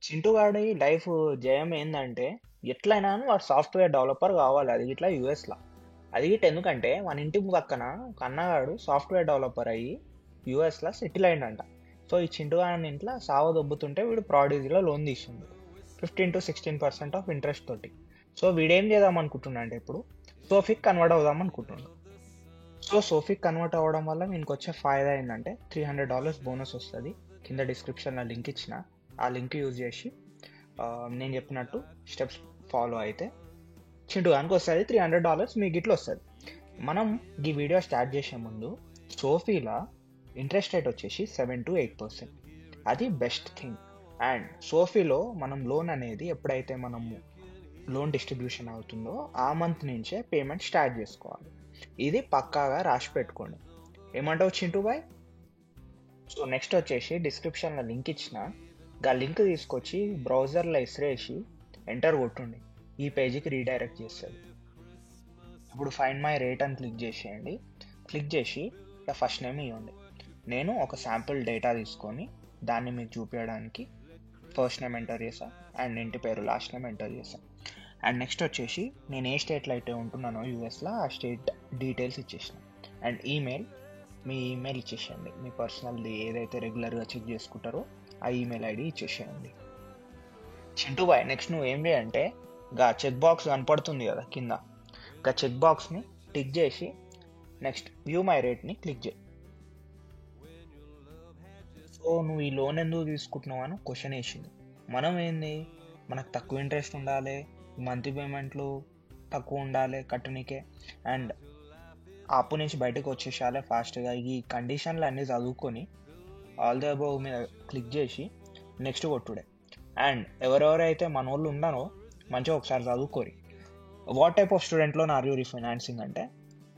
చింటూ గాడి లైఫ్ జయం ఏందంటే ఎట్లయినా వాడు సాఫ్ట్వేర్ డెవలపర్ కావాలి. అది ఇట్లా యూఎస్లో. అది ఇట్ ఎందుకంటే మన ఇంటి పక్కన ఒక అన్నగాడు సాఫ్ట్వేర్ డెవలపర్ అయ్యి యూఎస్లో సెటిల్ అయిందంట. సో ఈ చింటూ గాడి ఇంట్లో సావ దొబ్బుతుంటే వీడు ప్రాడిజీలో లోన్ తీసిండు 15 to 16% ఆఫ్ ఇంట్రెస్ట్ తోటి. సో వీడేం చేద్దాం అనుకుంటున్నాడు ఇప్పుడు సోఫిక్ కన్వర్ట్ అవుదాం అనుకుంటున్నాడు. సో సోఫిక్ కన్వర్ట్ అవ్వడం వల్ల మీకు వచ్చే ఫాయిదా ఏంటంటే $300 బోనస్ వస్తుంది. కింద డిస్క్రిప్షన్లో లింక్ ఇచ్చిన ఆ లింక్ యూజ్ చేసి నేను చెప్పినట్టు స్టెప్స్ ఫాలో అయితే చింటూ గానికి వస్తుంది $300 మీకు ఇట్లా వస్తుంది. మనం ఈ వీడియో స్టార్ట్ చేసే ముందు సోఫీలా ఇంట్రెస్ట్ రేట్ వచ్చేసి 7 to 8%. అది బెస్ట్ థింగ్. అండ్ సోఫీలో మనం లోన్ అనేది ఎప్పుడైతే మనము లోన్ డిస్ట్రిబ్యూషన్ అవుతుందో ఆ మంత్ నుంచే పేమెంట్ స్టార్ట్ చేసుకోవాలి. ఇది పక్కాగా రాసి పెట్టుకోండి. ఏమంటావు చింటూ బాయ్? సో నెక్స్ట్ వచ్చేసి డిస్క్రిప్షన్లో లింక్ ఇచ్చిన ఆ లింక్ తీసుకొచ్చి బ్రౌజర్లో ఇసిరేసి ఎంటర్ కొట్టుండి. ఈ పేజీకి రీడైరెక్ట్ చేస్తుంది. ఇప్పుడు ఫైండ్ మై రేట్ అని క్లిక్ చేసేయండి. క్లిక్ చేసి ఇలా ఫస్ట్ నేమ్ ఇవ్వండి. నేను ఒక శాంపుల్ డేటా తీసుకొని దాన్ని మీకు చూపించడానికి ఫస్ట్ నేమ్ ఎంటర్ చేశాను అండ్ ఇంటి పేరు లాస్ట్ నేమ్ ఎంటర్ చేశాను. అండ్ నెక్స్ట్ వచ్చేసి నేను ఏ స్టేట్లో అయితే ఉంటున్నానో యూఎస్లో ఆ స్టేట్ డీటెయిల్స్ ఇచ్చేసిన. అండ్ ఈమెయిల్, మీ ఈమెయిల్ ఇచ్చేసేయండి. మీ పర్సనల్ది ఏదైతే రెగ్యులర్గా చెక్ చేసుకుంటారో ఆ ఈమెయిల్ ఐడి ఇచ్చేసేయండి. చింటూ బాయ్ నెక్స్ట్ నువ్వు ఏం చేయంటే గా చెక్ బాక్స్ కనపడుతుంది కదా కింద, గా చెక్ బాక్స్ని టిక్ చేసి నెక్స్ట్ వ్యూ మై రేట్ని క్లిక్ చేయి. సో నువ్వు ఈ లోన్ ఎందుకు తీసుకుంటున్నావు అని క్వశ్చన్ వేసింది. మనం ఏంది, మనకు తక్కువ ఇంట్రెస్ట్ ఉండాలి, మంత్లీ పేమెంట్లు తక్కువ ఉండాలి కట్టనికే, అండ్ ఆ అప్పు నుంచి బయటకు వచ్చేసాలి ఫాస్ట్గా. ఈ కండిషన్లు అన్నీ చదువుకొని ఆల్ ది అబౌవ్ మీద క్లిక్ చేసి నెక్స్ట్ కొట్టుడే. అండ్ ఎవరెవరైతే మన వాళ్ళు ఉన్నారో మంచిగా ఒకసారి చదువుకోరి. What type of student loan are you refinancing అంటే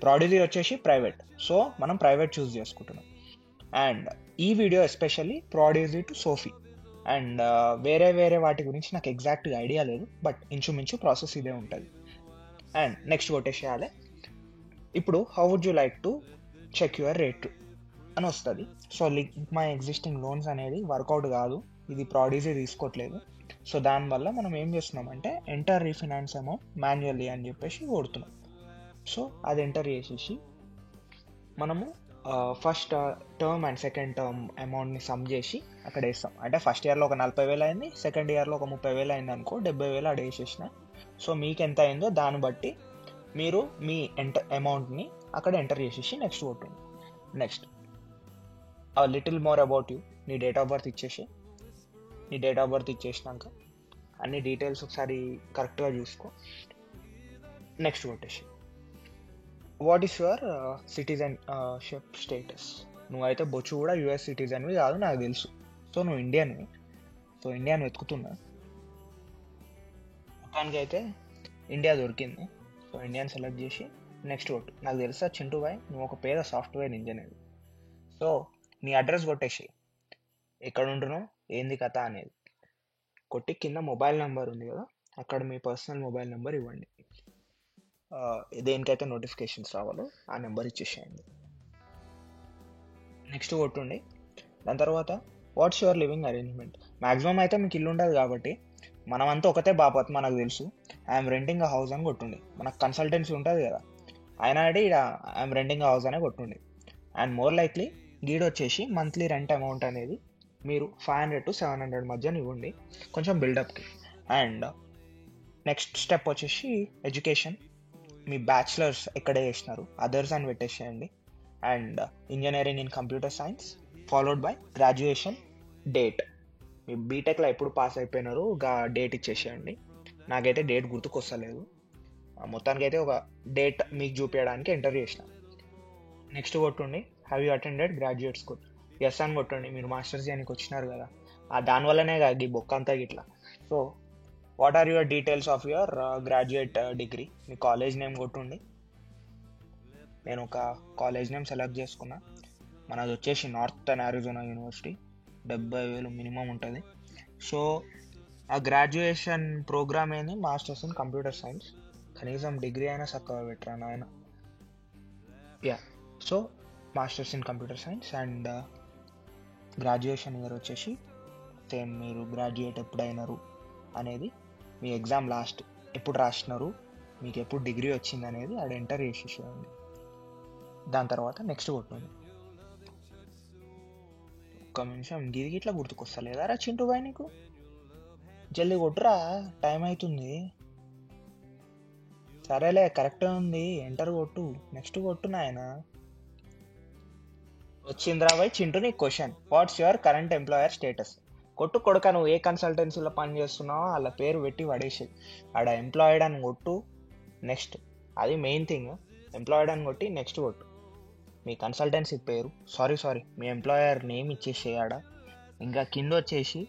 ప్రాడిజీ వచ్చేసి ప్రైవేట్, సో మనం ప్రైవేట్ చూస్ చేసుకుంటున్నాం. అండ్ ఈ video especially Prodigy to SoFi. And వేరే వేరే వాటి గురించి నాకు ఎగ్జాక్ట్గా ఐడియా లేదు, బట్ ఇంచుమించు ప్రాసెస్ ఇదే ఉంటుంది. అండ్ నెక్స్ట్ కొట్టేసేయాలి. ఇప్పుడు how would you like to check your rate అని వస్తుంది. So link my existing loans అనేది వర్కౌట్ కాదు, ఇది ప్రాడిజీ తీసుకోవట్లేదు. సో దానివల్ల మనం ఏం చేస్తున్నామంటే ఎంటర్ రీఫినాన్స్ అమౌంట్ మాన్యువల్లీ అని చెప్పేసి కొడుతున్నాం. సో అది ఎంటర్ చేసేసి మనము first term and second term అమౌంట్ని సమ్ చేసి అక్కడ వేస్తాం. అంటే ఫస్ట్ ఇయర్లో ఒక 40,000 అయింది, సెకండ్ ఇయర్లో ఒక 30,000 అయింది అనుకో, 70,000 అక్కడ వేసేసిన. సో మీకు ఎంత అయిందో దాన్ని బట్టి మీరు మీ అమౌంట్ని అక్కడ ఎంటర్ చేసేసి నెక్స్ట్ కొట్టండి. Next little more about you, నీ డేట్ ఆఫ్ బర్త్ ఇచ్చేసి, నీ డేట్ ఆఫ్ బర్త్ ఇచ్చేసినాక అన్ని డీటెయిల్స్ ఒకసారి కరెక్ట్గా చూసుకో. నెక్స్ట్ కొట్టేసి what is your citizenship status. నువ్వైతే బొచ్చు కూడా యుఎస్ సిటిజన్వి కాదు నాకు తెలుసు. సో నువ్వు ఇండియన్వి. సో ఇండియాని వెతుకుతున్నా, మొత్తానికి అయితే ఇండియా దొరికింది. సో ఇండియాని సెలెక్ట్ చేసి నెక్స్ట్ కొట్టు. నాకు తెలుసా చింటూ బాయ్ నువ్వు ఒక పేద సాఫ్ట్వేర్ ఇంజనీర్. సో నీ అడ్రస్ కొట్టేసి ఎక్కడ ఉంటున్నావు ఏంది కథ అనేది కొట్టి కింద మొబైల్ నెంబర్ ఉంది కదా, అక్కడ మీ పర్సనల్ మొబైల్ నెంబర్ ఇవ్వండి. దేనికైతే నోటిఫికేషన్స్ రావాలో ఆ నెంబర్ ఇచ్చేసేయండి. నెక్స్ట్ కొట్టుండి. దాని తర్వాత what's your living arrangement. Maximum అయితే మీకు ఇల్లు ఉండదు కాబట్టి మనమంతా ఒకటే బాపత్ మనకు తెలుసు. ఐఎమ్ రెంటింగ్ అ హౌస్ అని కొట్టుండి. మనకు కన్సల్టెన్సీ ఉంటుంది కదా, ఆయన అంటే ఇక్కడ ఐఎమ్ రెంటింగ్ అ హౌస్ అనే కొట్టుండి. అండ్ మోర్ లైక్లీ గీడ్ వచ్చేసి మంత్లీ రెంట్ అమౌంట్ అనేది మీరు 500 to 700 మధ్యన ఇవ్వండి కొంచెం బిల్డప్కి. అండ్ నెక్స్ట్ స్టెప్ వచ్చేసి ఎడ్యుకేషన్. మీ బ్యాచిలర్స్ ఎక్కడ చేసినారు అదర్స్ అని పెట్టేసేయండి. And engineering in computer science followed by graduation date. మీ బీటెక్లో ఎప్పుడు పాస్ అయిపోయినారు గా డేట్ ఇచ్చేసేయండి. నాకైతే డేట్ గుర్తుకొస్తలేదు, మొత్తానికి అయితే ఒక డేట్ మీకు చూపించడానికి ఎంటర్ చేసిన. నెక్స్ట్ కొట్టుండి have you attended graduate school. Yes అని కొట్టండి. మీరు మాస్టర్స్ చేయడానికి వచ్చినారు కదా, దానివల్లనే కాదు ఈ బొక్క అంతా ఇట్లా. So what are your details of your graduate degree. మీ కాలేజ్ నేమ్ కొట్టుండి. నేను ఒక కాలేజ్ నేమ్ సెలెక్ట్ చేసుకున్నా. మనది వచ్చేసి నార్థన్ అరిజోనా యూనివర్సిటీ. 70,000 మినిమం ఉంటుంది. సో ఆ గ్రాడ్యుయేషన్ ప్రోగ్రామ్ ఏంది మాస్టర్స్ ఇన్ కంప్యూటర్ సైన్స్. కనీసం డిగ్రీ అయినా చక్కగా పెట్టరాను ఆయన. Yeah, so masters in computer science and graduation year వచ్చేసి సేమ్ మీరు గ్రాడ్యుయేట్ ఎప్పుడు అయినారు అనేది, మీ ఎగ్జామ్ లాస్ట్ ఎప్పుడు రాసినారు, మీకు ఎప్పుడు డిగ్రీ వచ్చింది అనేది ఆడ ఎంటర్ చేసేసేయండి. దాని తర్వాత నెక్స్ట్ కొట్టండి. ఒక్క నిమిషం, గిది గిట్లా గుర్తుకొస్తలేదారా చింటూ బాయ్ నీకు? జల్దీ కొట్టురా, టైం అవుతుంది. సరేలే, కరెక్టే ఉంది, ఎంటర్ కొట్టు, నెక్స్ట్ కొట్టు నాయన. వచ్చిందిరా బాయ్ చింటూ నీ question, what's your current employer status? కొట్టు కొడుక, నువ్వు ఏ కన్సల్టెన్సీలో పని చేస్తున్నావో వాళ్ళ పేరు పెట్టి పడేసి ఆడ ఎంప్లాయిడ్ అని కొట్టు. నెక్స్ట్, అది మెయిన్ థింగ్, ఎంప్లాయిడ్ అని కొట్టి నెక్స్ట్ కొట్టు. మీ కన్సల్టెన్సీ పేరు, సారీ మీ ఎంప్లాయర్ నేమ్ ఇచ్చేసేయాడ. ఇంకా కింద వచ్చేసి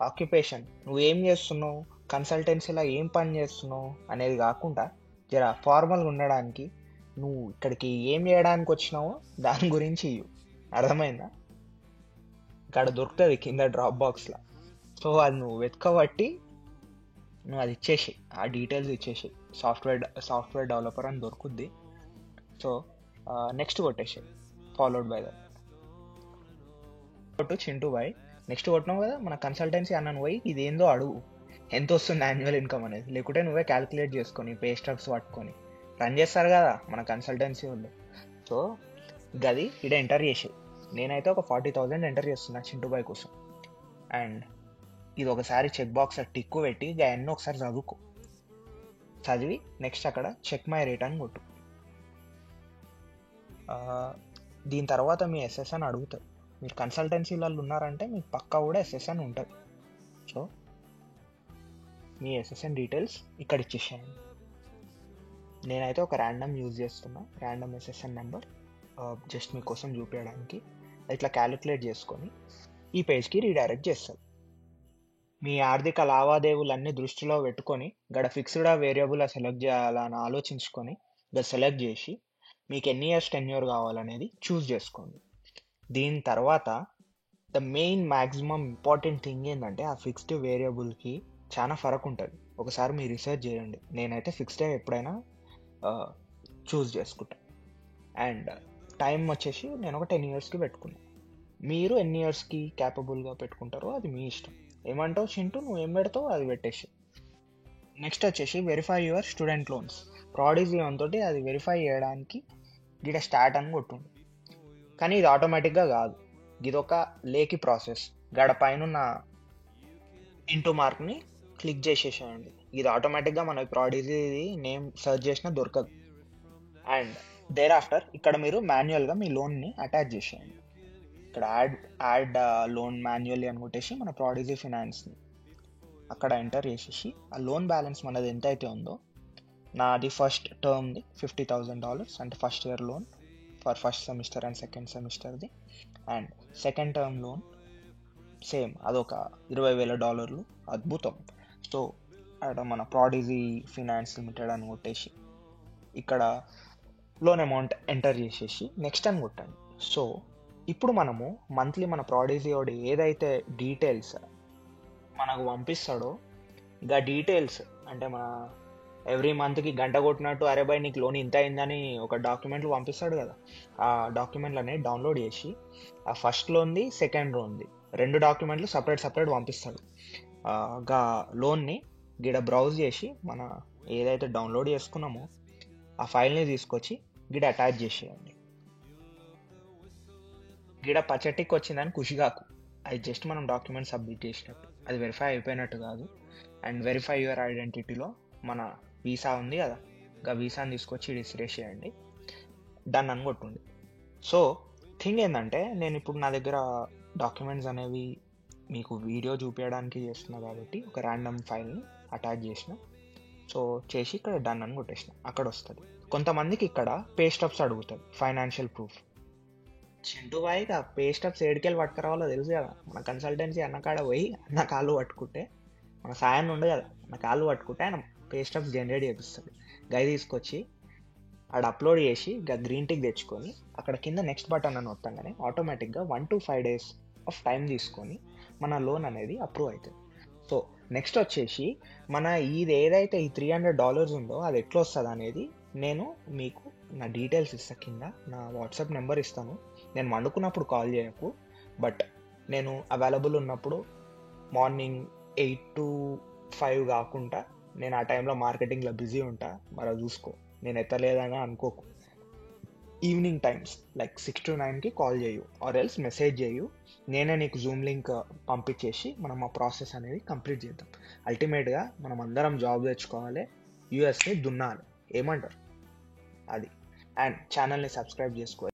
ఆక్యుపేషన్, నువ్వు ఏం చేస్తున్నావు, కన్సల్టెన్సీలో ఏం పని చేస్తున్నావు అనేది కాకుండా జర ఫార్మల్గా ఉండడానికి నువ్వు ఇక్కడికి ఏం చేయడానికి వచ్చినావో దాని గురించి ఇవ్వు. అర్థమైందా? ఇక్కడ దొరుకుతుంది కింద డ్రాప్ బాక్స్లో. సో అది నువ్వు వెతకబట్టి నువ్వు అది ఇచ్చేసి, ఆ డీటెయిల్స్ ఇచ్చేసి, సాఫ్ట్వేర్ డెవలపర్ అని దొరుకుద్ది. సో నెక్స్ట్ కొట్టేసి ఫాలోడ్ బై దట్ కొట్టు చింటూ బాయ్. నెక్స్ట్ కొట్టినావు కదా, మన కన్సల్టెన్సీ అన్నను పోయి ఇదేందో అడుగు, ఎంత వస్తుంది యాన్యువల్ ఇన్కమ్ అనేది. లేకుంటే నువ్వే క్యాలిక్యులేట్ చేసుకొని పే స్టబ్స్ పట్టుకొని రన్ చేస్తారు కదా మన కన్సల్టెన్సీ వాళ్ళు. సో గది ఇక్కడ ఎంటర్ చేసి, నేనైతే ఒక 40,000 ఎంటర్ చేస్తున్నా చింటూ బాయ్ కోసం. అండ్ ఇది ఒకసారి చెక్ బాక్స్ టిక్కు పెట్టి అవన్నీ ఒకసారి చదువుకో. చదివి నెక్స్ట్ అక్కడ చెక్ మై రేట్ అని కొట్టు. దీని తర్వాత మీ ఎస్ఎస్ఎన్ అడుగుతారు. మీరు కన్సల్టెన్సీలలో ఉన్నారంటే మీకు పక్కా కూడా ఎస్ఎస్ఎన్ ఉంటుంది. సో మీ ఎస్ఎస్ఎన్ డీటెయిల్స్ ఇక్కడ ఇచ్చేసేయండి. నేనైతే ఒక ర్యాండమ్ యూజ్ చేస్తున్నా, ర్యాండమ్ ఎస్ఎస్ఎన్ నెంబర్, జస్ట్ మీకోసం చూపించడానికి. ఇట్లా క్యాలిక్యులేట్ చేసుకొని ఈ పేజ్కి రీడైరెక్ట్ చేస్తారు. మీ ఆర్థిక లావాదేవీలన్నీ దృష్టిలో పెట్టుకొని గడ ఫిక్స్డ్ వేరియబుల్ సెలెక్ట్ చేయాలని ఆలోచించుకొని గడ సెలెక్ట్ చేసి మీకు ఎన్ని ఇయర్స్ టెన్యూర్ కావాలనేది చూస్ చేసుకోండి. దీని తర్వాత the main maximum important thing ఏంటంటే ఆ ఫిక్స్డ్ వేరియబుల్కి చాలా ఫరక్ ఉంటుంది. ఒకసారి మీరు రీసెర్చ్ చేయండి. నేనైతే ఫిక్స్డ్ ఎప్పుడైనా చూస్ చేసుకుంటాను. అండ్ టైం వచ్చేసి నేను ఒక 10 yearsకి పెట్టుకున్నాను. మీరు ఎన్ని ఇయర్స్కి క్యాపబుల్గా పెట్టుకుంటారో అది మీ ఇష్టం. ఏమంటావు చింటూ, నువ్వు ఏం పెడతావు అది పెట్టేసి. నెక్స్ట్ వచ్చేసి verify your student loans. Prodigy తోటి అది వెరిఫై చేయడానికి గిడ స్టార్ట్ అని కొట్టుండు. కానీ ఇది ఆటోమేటిక్గా కాదు, ఇది ఒక లేకి ప్రాసెస్. గడ పైన ఇంటూ మార్క్ని క్లిక్ చేసేసేయండి. ఇది ఆటోమేటిక్గా మన ప్రాడిజీ నేమ్ సెర్చ్ చేసినా దొరకదు. అండ్ దేర్ ఆఫ్టర్ ఇక్కడ మీరు మాన్యువల్గా మీ లోన్ని అటాచ్ చేసేయండి. ఇక్కడ యాడ్ లోన్ మాన్యువల్లీ అని కొట్టేసి మన ప్రాడిజీ ఫినాన్స్ని అక్కడ ఎంటర్ చేసేసి ఆ లోన్ బ్యాలెన్స్ మనది ఎంత అయితే ఉందో, నాది ఫస్ట్ టర్మ్ది $50,000 అంటే first year loan for first semester and second సెమిస్టర్ది. And second term loan same అదొక $20,000. అద్భుతం. సో అక్కడ మన ప్రాడిజీ ఫినాన్స్ లిమిటెడ్ అని కొట్టేసి ఇక్కడ లోన్ అమౌంట్ ఎంటర్ చేసేసి నెక్స్ట్ అని కొట్టండి. సో ఇప్పుడు మనము మంత్లీ మన ప్రాడిజీ వాడు ఏదైతే డీటెయిల్స్ మనకు పంపిస్తాడో ఇంకా డీటెయిల్స్ అంటే మన ఎవ్రీ మంత్కి గంట కొట్టినట్టు అరే బై నీకు లోన్ ఇంత అయిందని ఒక డాక్యుమెంట్లు పంపిస్తాడు కదా, ఆ డాక్యుమెంట్లు అనేవి డౌన్లోడ్ చేసి ఆ ఫస్ట్ లోన్ది సెకండ్ లోన్ది 2 డాక్యుమెంట్లు సపరేట్ పంపిస్తాడు. గా లోన్ని గిడ బ్రౌజ్ చేసి మన ఏదైతే డౌన్లోడ్ చేసుకున్నామో ఆ ఫైల్ని తీసుకొచ్చి గిడ అటాచ్ చేసేయండి. గిడ పచ్చటికి వచ్చిందని ఖుషి కాకు, అది జస్ట్ మనం డాక్యుమెంట్ సబ్మిట్ చేసినట్టు, అది వెరిఫై అయిపోయినట్టు కాదు. అండ్ వెరిఫై యువర్ ఐడెంటిటీలో మన వీసా ఉంది కదా, ఇంకా వీసాని తీసుకొచ్చి డిస్ప్లేస్ చేయండి. డన్ అని కొట్టుండి. సో థింగ్ ఏంటంటే నేను ఇప్పుడు నా దగ్గర డాక్యుమెంట్స్ అనేవి మీకు వీడియో చూపించడానికి చేస్తున్నా కాబట్టి ఒక ర్యాండమ్ ఫైల్ని అటాచ్ చేసిన. సో చేసి ఇక్కడ డన్ అని కొట్టేసిన, అక్కడ వస్తుంది. కొంతమందికి ఇక్కడ పే స్టబ్స్ అడుగుతుంది, financial proof. Chintu boy pay stubs ఏడుకెళ్ళి పట్టుకురావాలో తెలుసు కదా. మన కన్సల్టెన్సీ అన్నకాడ పోయి అన్న కాళ్ళు పట్టుకుంటే, మన సాయం ఉండే కదా, మన కాళ్ళు పట్టుకుంటే ఆయన పే స్టబ్స్ జనరేట్ చేపిస్తాడు. గై తీసుకొచ్చి ఆడ అప్లోడ్ చేసి గ్రీన్ టిక్ తెచ్చుకొని అక్కడ కింద నెక్స్ట్ బటన్ అని వస్తాగానే ఆటోమేటిక్గా 1 to 5 days ఆఫ్ టైం తీసుకొని మన లోన్ అనేది అప్రూవ్ అవుతుంది. సో నెక్స్ట్ వచ్చేసి మన ఇది ఏదైతే ఈ $300 ఉందో అది ఎట్లా వస్తుంది అనేది నేను మీకు నా డీటెయిల్స్ ఇస్తాను. కింద నా వాట్సాప్ నెంబర్ ఇస్తాను. నేను వండుకున్నప్పుడు కాల్ చేయకు, బట్ నేను అవైలబుల్ ఉన్నప్పుడు మార్నింగ్ 8 to 5 కాకుండా నేను ఆ టైంలో మార్కెటింగ్లో బిజీ ఉంటా, మరి చూసుకో. నేను ఎత్తలేదని అనుకోకు. ఈవినింగ్ టైమ్స్ లైక్ 6 to 9కి కాల్ చేయు ఆర్ ఎల్స్ మెసేజ్ చేయు. నేనే నీకు జూమ్ లింక్ పంపించేసి మనం ఆ ప్రాసెస్ అనేది కంప్లీట్ చేద్దాం. అల్టిమేట్గా మనం అందరం జాబ్ తెచ్చుకోవాలి, యూఎస్ని దున్నాలి. ఏమంటారు? అది. అండ్ ఛానల్ని సబ్స్క్రైబ్ చేసుకోవాలి.